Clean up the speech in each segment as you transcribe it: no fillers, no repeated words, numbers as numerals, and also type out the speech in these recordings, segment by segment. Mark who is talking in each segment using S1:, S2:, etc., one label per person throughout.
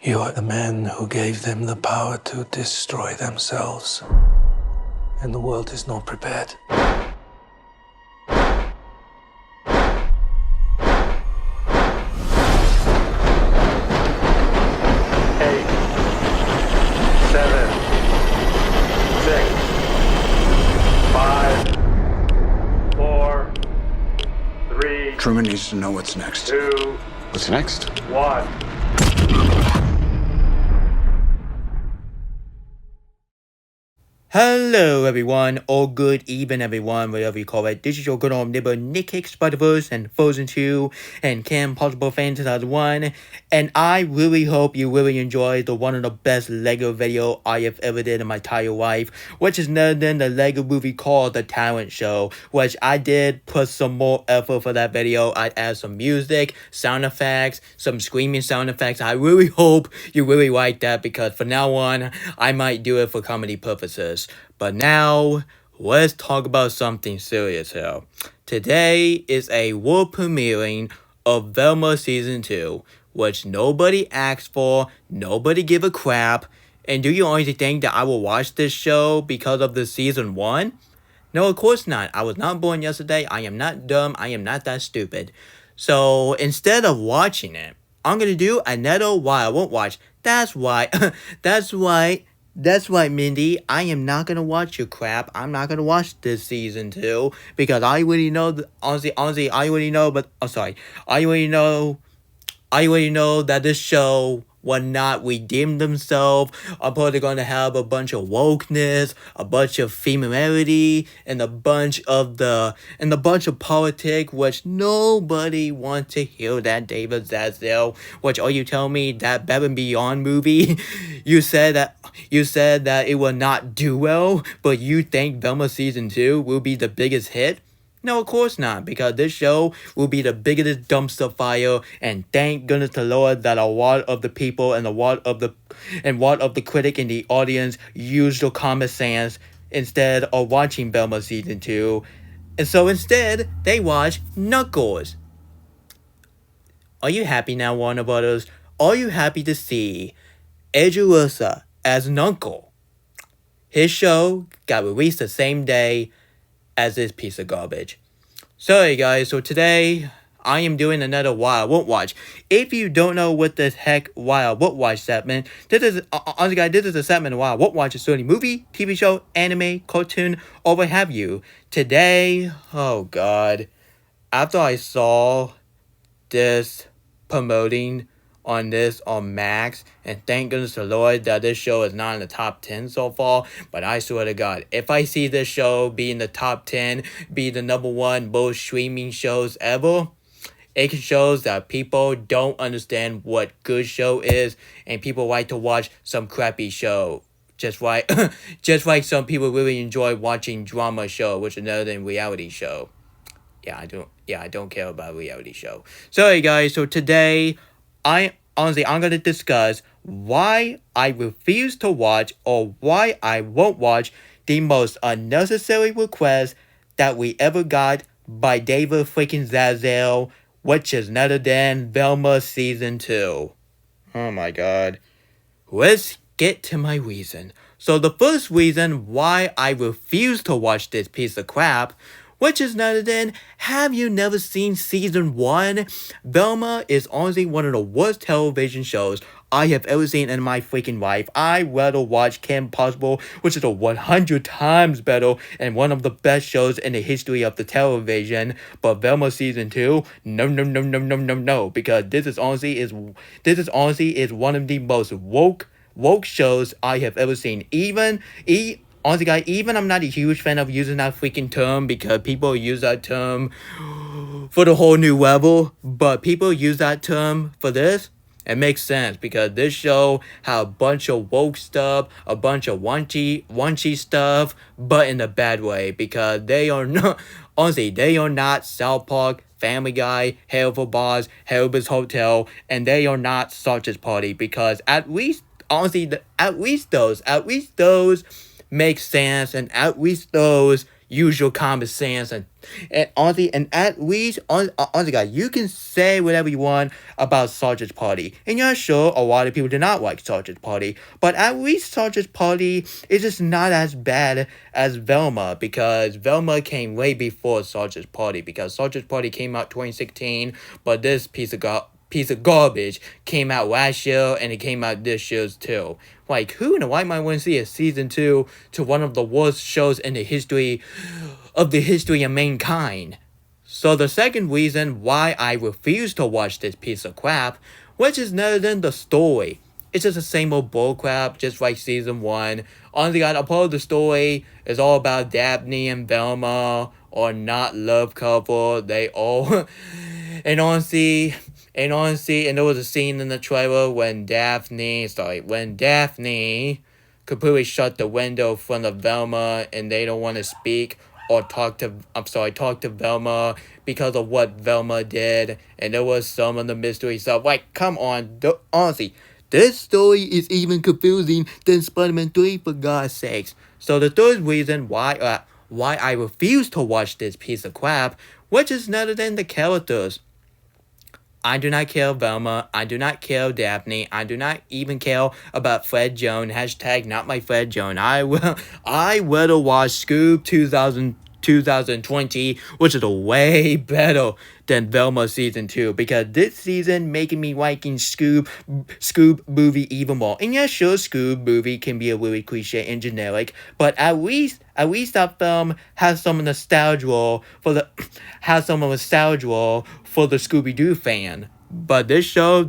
S1: You are the man who gave them the power to destroy themselves. And the world is not prepared. 8, 7, 6, 5, 4, 3,
S2: Truman needs to know what's next.
S1: 2,
S3: What's next?
S1: 1.
S4: Hello everyone, or good evening everyone, whatever you call it. This is your good old neighbor Nick Hicks, Spider-Verse and Frozen 2 and Kim Possible Fan 2001. And I really hope you really enjoyed the one of the best LEGO video I have ever did in my entire life, which is none other than the LEGO movie called The Talent Show, which I did put some more effort for that video. I added some music, sound effects, some screaming sound effects. I really hope you really like that because from now on, I might do it for comedy purposes. But now, let's talk about something serious here. Today is a world premiering of Velma Season 2, which nobody asked for, nobody give a crap, and do you honestly think that I will watch this show because of the Season 1? No, of course not. I was not born yesterday, I am not dumb, I am not that stupid. So, instead of watching it, I'm gonna do another why I won't watch. That's right, Mindy. I am not gonna watch your crap. I'm not gonna watch this season 2 because I already know. Honestly, I already know. But I already know that this show will not redeem themselves. I'm probably gonna have a bunch of wokeness, a bunch of femininity, and a bunch of politics, which nobody wants to hear. That David Zazel, which are you telling me that Better Beyond movie? You said that it will not do well, but you think Velma Season 2 will be the biggest hit? No, of course not, because this show will be the biggest dumpster fire, and thank goodness the Lord that a lot of the people and a lot of the critic in the audience use the common sense instead of watching Velma Season 2, and so instead, they watch Knuckles. Are you happy now, Warner Brothers? Are you happy to see Edgerusa as Knuckle? His show got released the same day as this piece of garbage. Sorry guys, so today I am doing another Why I Won't Watch. If you don't know what the heck Why I Won't Watch segment, this is a segment of Why I Won't Watch a certain movie, TV show, anime, cartoon, or what have you. Today, oh god, after I saw this promoting on Max, and thank goodness the Lord that this show is not in the top 10 so far, but I swear to God, if I see this show be in the top 10, be the number one most streaming shows ever, it shows that people don't understand what good show is, and people like to watch some crappy show. Just like some people really enjoy watching drama show, which is another than reality show. I don't care about reality show. Sorry guys, so today, I'm going to discuss why I refuse to watch or why I won't watch the most unnecessary request that we ever got by David freaking Zazel, which is none other than Velma Season 2. Oh my god. Let's get to my reason. So the first reason why I refuse to watch this piece of crap, which is none other than, have you never seen Season 1? Velma is honestly one of the worst television shows I have ever seen in my freaking life. I'd rather watch Kim Possible, which is 100 times better and one of the best shows in the history of the television. But Velma Season 2, no, because this is honestly one of the most woke shows I have ever seen. Honestly, guys, even I'm not a huge fan of using that freaking term because people use that term for the whole new level, but people use that term for this. It makes sense because this show had a bunch of woke stuff, a bunch of waunchy stuff, but in a bad way because they are not South Park, Family Guy, Hellful Bars, Hellbil's Hotel, and they are not Sausage Party because at least those make sense, and at least those use your common sense and honestly, and at least, honestly, guys, you can say whatever you want about Sausage Party, and yeah, sure, a lot of people do not like Sausage Party, but at least Sausage Party is just not as bad as Velma, because Velma came way before Sausage Party, because Sausage Party came out 2016, but this piece of garbage came out last year, and it came out this year too. Like, who in the right mind want to see a season 2 to one of the worst shows in the history of mankind? So the second reason why I refuse to watch this piece of crap, which is none other than the story. It's just the same old bullcrap, just like season 1. Honestly, a part of the story is all about Daphne and Velma, or not love couple. They all, and honestly, and there was a scene in the trailer when Daphne completely shut the window in front of Velma, and they don't want to speak or talk to Velma because of what Velma did, and there was some of the mystery stuff. Like, come on, honestly, this story is even confusing than Spider-Man 3, for God's sakes. So the third reason why I refuse to watch this piece of crap, which is none other than the characters. I do not care Velma. I do not care Daphne. I do not even care about Fred Jones. Hashtag not my Fred Jones. I will watch Scoob 2020, which is way better than Velma season 2, because this season making me liking Scoob movie even more. And yeah, sure, Scoob movie can be a really cliche and generic, but at least that film has some nostalgia for the Scooby-Doo fan. But this show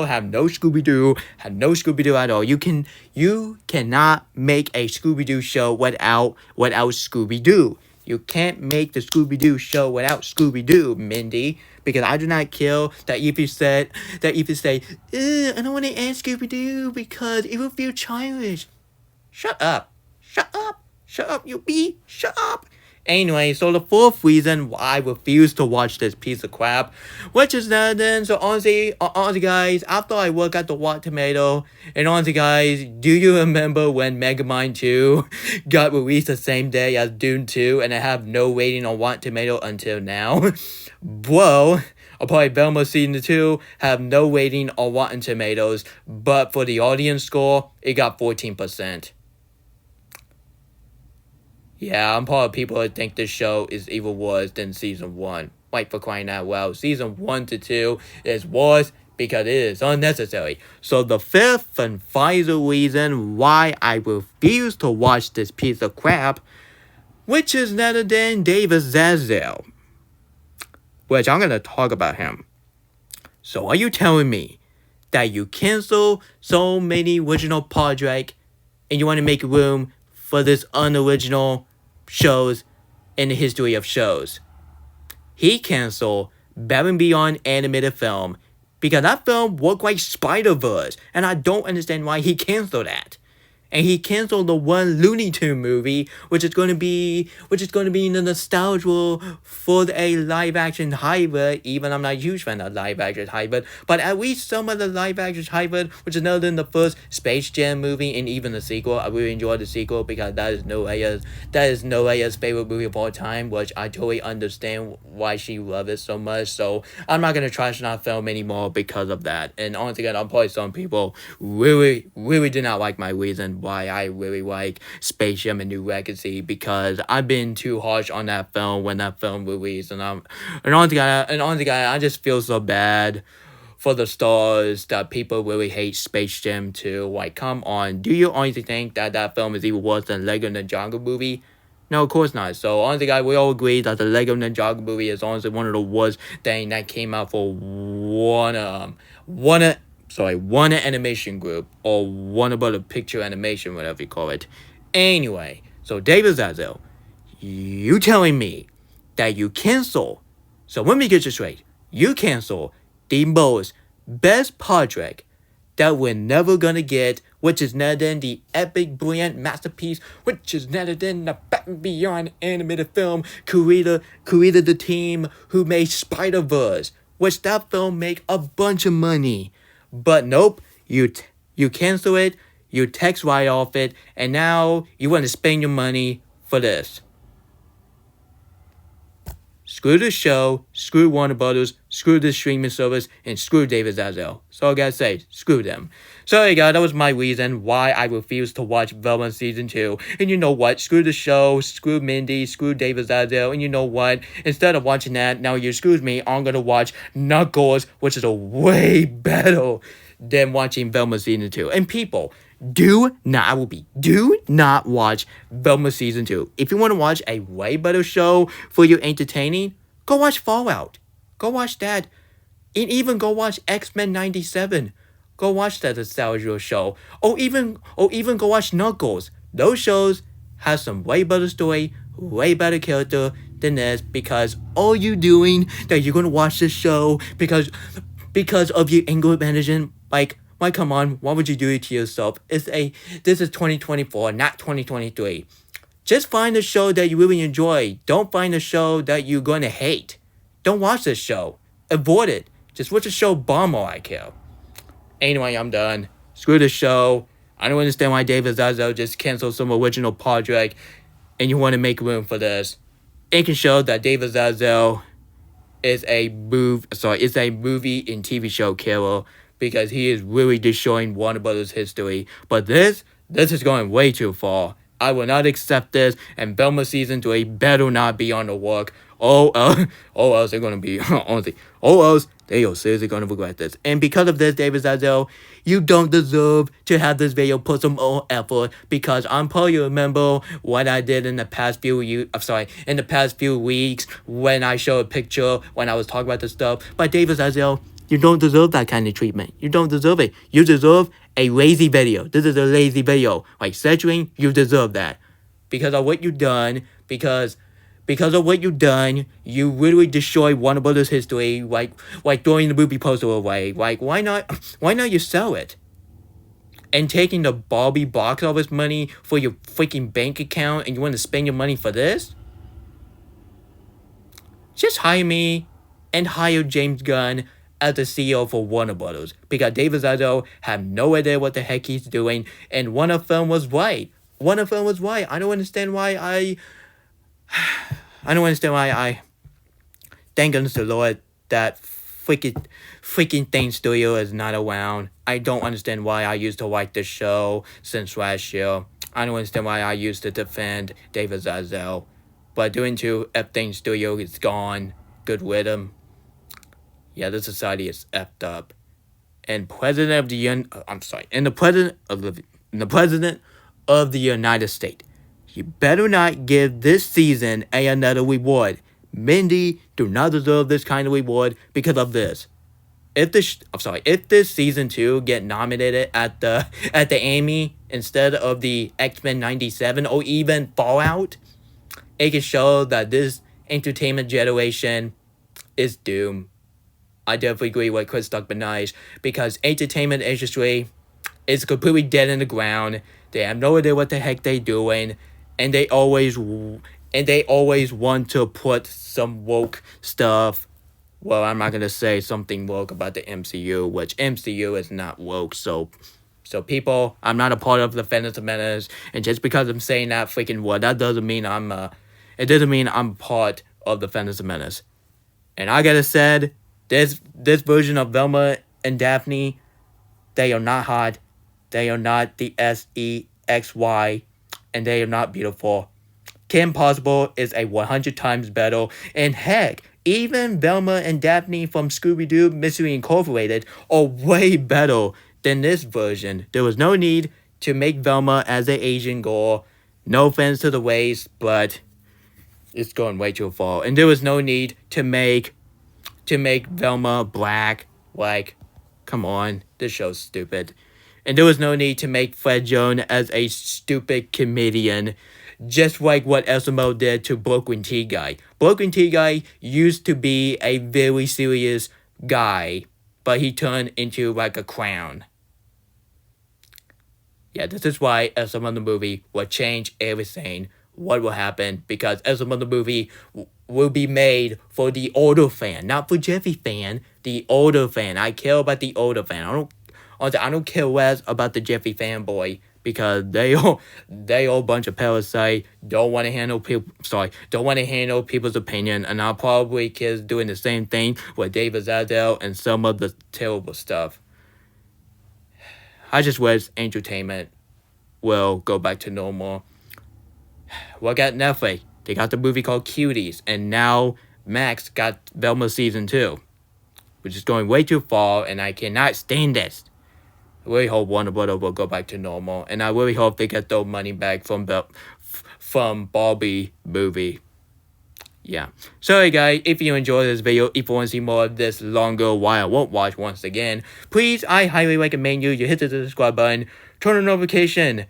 S4: have no Scooby-Doo at all. You cannot make a Scooby-Doo show without Scooby-Doo. You can't make the Scooby-Doo show without Scooby-Doo, Mindy. Because I do not care that if you say, I don't want to add Scooby-Doo because it will feel childish. Shut up, you bee, shut up. Anyway, so the fourth reason why I refuse to watch this piece of crap, which is that then, so honestly guys, after I work at the Rotten Tomato, and honestly guys, do you remember when Megamind 2 got released the same day as Dune 2, and I have no rating on Rotten Tomato until now? Bro, apparently Velma Season 2 have no rating on Rotten Tomatoes, but for the audience score, it got 14%. Yeah, I'm part of people that think this show is even worse than season 1. Like, for crying out loud, season 1 to 2 is worse because it is unnecessary. So the fifth and final reason why I refuse to watch this piece of crap, which is none other than David Zaslav, which I'm going to talk about him. So are you telling me that you cancel so many original projects and you want to make room for this unoriginal shows in the history of shows? He canceled Batman Beyond animated film because that film worked like Spider-Verse, and I don't understand why he canceled that. And he canceled the one Looney Tunes movie, which is going to be in the nostalgia for a live action hybrid. Even I'm not a huge fan of live action hybrid, but at least some of the live action hybrid, which is other than the first Space Jam movie and even the sequel. I really enjoyed the sequel because that is Noa's favorite movie of all time, which I totally understand why she loves it so much. So I'm not gonna trash that film anymore because of that. And honestly, I'm probably some people really did not like my reason why I really like Space Jam: A New Legacy, because I've been too harsh on that film when that film released, and honestly, I just feel so bad for the stars that people really hate Space Jam 2. Like, come on, do you honestly think that film is even worse than Lego Ninjago movie? No, of course not. So honestly, guys, we all agree that the Lego Ninjago movie is honestly one of the worst things that came out for one animation group, or one about a picture animation, whatever you call it. Anyway, so David Zaslav, you telling me that you cancel, so let me get this straight, you cancel the most best project that we're never gonna get, which is none other than the epic, brilliant masterpiece, which is none other than the Batman Beyond animated film, created the team who made Spider-Verse, which that film make a bunch of money. But nope, you cancel it, you tax write off it, and now you want to spend your money for this. screw the show, screw Warner Brothers, screw the streaming service, and screw David Zazel. So I gotta say, screw them. So yeah, guys, that was my reason why I refused to watch Velma Season 2. And you know what? Screw the show, screw Mindy, screw David Zazel, and you know what? Instead of watching that, now you excuse me, I'm gonna watch Knuckles, which is a way better than watching Velma Season 2. And people, do not watch Velma Season 2. If you want to watch a way better show for you entertaining, go watch Fallout. Go watch that. And even go watch X-Men 97. Go watch that nostalgia show. Or even go watch Knuckles. Those shows have some way better story, way better character than this, because all you doing that you're gonna watch this show because of your anger management, like come on, why would you do it to yourself? This is 2024, not 2023. Just find a show that you really enjoy. Don't find a show that you're gonna hate. Don't watch this show. Avoid it. Just watch the show bomb all I care. Anyway, I'm done. Screw the show. I don't understand why David Zazel just canceled some original project and you want to make room for this. It can show that David Zazel is a movie and TV show killer, because he is really destroying Warner Brothers history. But this is going way too far. I will not accept this, and Velma Season 3 better not be on the work. Else they're gonna be, honestly, else they are seriously gonna regret this. And because of this, David Zazel, you don't deserve to have this video put some more effort, because I'm probably remember what I did in the past few weeks when I showed a picture when I was talking about this stuff. But David Zazel, you don't deserve that kind of treatment. You don't deserve it. You deserve a lazy video. This is a lazy video. Like censoring, you deserve that. Because of what you've done, because of what you've done, you literally destroyed Warner Brothers history, like throwing the movie poster away. Like, why not you sell it? And taking the Barbie box office money for your freaking bank account, and you want to spend your money for this? Just hire me and hire James Gunn as the CEO for Warner Brothers, because David Zazel had no idea what the heck he's doing, and Warner Film was right. I don't understand why thank goodness the Lord that freaking thing studio is not around. I don't understand why I used to like this show since last year. I don't understand why I used to defend David Zazel. But doing to F thing studio is gone. Good with him. Yeah, the society is effed up. And the president of the United States, you better not give this season another reward. Mindy do not deserve this kind of reward because of this. If this season 2 get nominated at the Emmy instead of the X-Men 97 or even Fallout, it can show that this entertainment generation is doomed. I definitely agree with Chris Duckman, because entertainment industry is completely dead in the ground. They have no idea what the heck they're doing, and they always want to put some woke stuff. Well, I'm not gonna say something woke about the MCU, which MCU is not woke. So people, I'm not a part of the Phantom Menace, and just because I'm saying that freaking word, that doesn't mean I'm part of the Phantom Menace. And I gotta say, this version of Velma and Daphne, they are not hot. They are not the SEXY, and they are not beautiful. Kim Possible is a 100 times better, and heck, even Velma and Daphne from Scooby-Doo Mystery Incorporated are way better than this version. There was no need to make Velma as an Asian girl. No offense to the race, but it's going way too far. And there was no need to make Velma black. Like, come on, this show's stupid. And there was no need to make Fred Jones as a stupid comedian, just like what SMO did to Broken T Guy. Broken T Guy used to be a very serious guy, but he turned into like a clown. Yeah, this is why SMO the movie will change everything. What will happen, because SMO the movie will be made for the older fan, not for Jeffy fan, the older fan. I care about the older fan. I don't care less about the Jeffy fanboy, because they all bunch of parasites, don't want to handle people's opinion, and I'll probably kids doing the same thing with David Zazel and some of the terrible stuff. I just wish entertainment will go back to normal. Look at Netflix. They got the movie called Cuties, and now Max got Velma Season 2, which is going way too far, and I cannot stand this. I really hope Warner Bros. Will go back to normal, and I really hope they get their money back from Barbie movie. Yeah. Sorry guys, if you enjoyed this video, if you want to see more of this longer why I won't watch once again, please, I highly recommend you hit the subscribe button, turn on notification,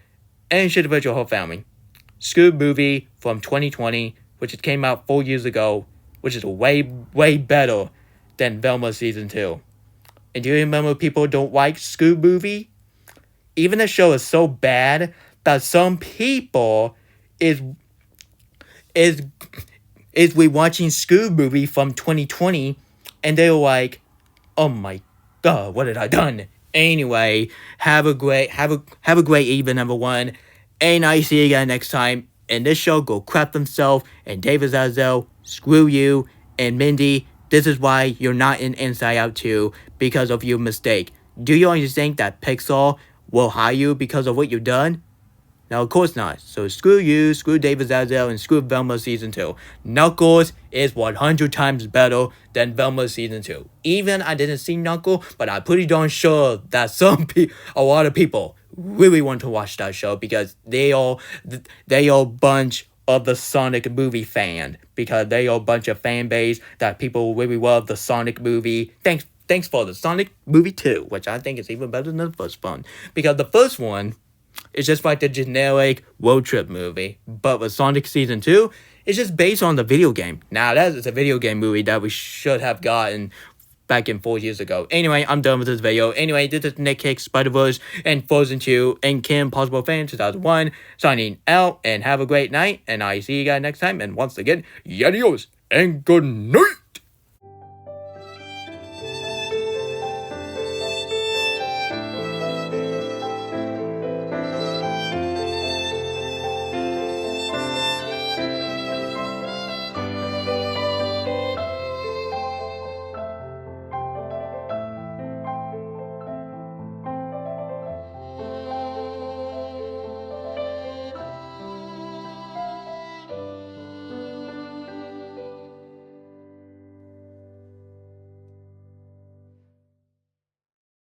S4: and share it with your whole family. Scoob movie from 2020, which came out 4 years ago, which is way better than Velma Season 2. And do you remember people don't like Scoob movie? Even the show is so bad that some people is rewatching Scoob movie from 2020, and they're like, oh my god, what have I done? Anyway, have a great evening, everyone. And I see you again next time. And this show go crap themselves. And David Zazel, screw you. And Mindy, this is why you're not in Inside Out 2 because of your mistake. Do you understand that Pixar will hire you because of what you've done? No, of course not. So screw you, screw David Zazel, and screw Velma Season 2. Knuckles is 100 times better than Velma Season 2. Even I didn't see Knuckles, but I'm pretty darn sure that a lot of people really want to watch that show because they are a bunch of the Sonic movie fan, because they are a bunch of fan base that people really love the Sonic movie. Thanks for the Sonic movie 2, which I think is even better than the first one, because the first one is just like the generic road trip movie, but with Sonic Season 2, it's just based on the video game. Now that is a video game movie that we should have gotten back in 4 years ago. Anyway, I'm done with this video. Anyway, this is Nick Hicks, Spider-Verse, and Frozen 2, and Kim Possible Fan 2001, signing out, and have a great night, and I see you guys next time, and once again, adios, and good night!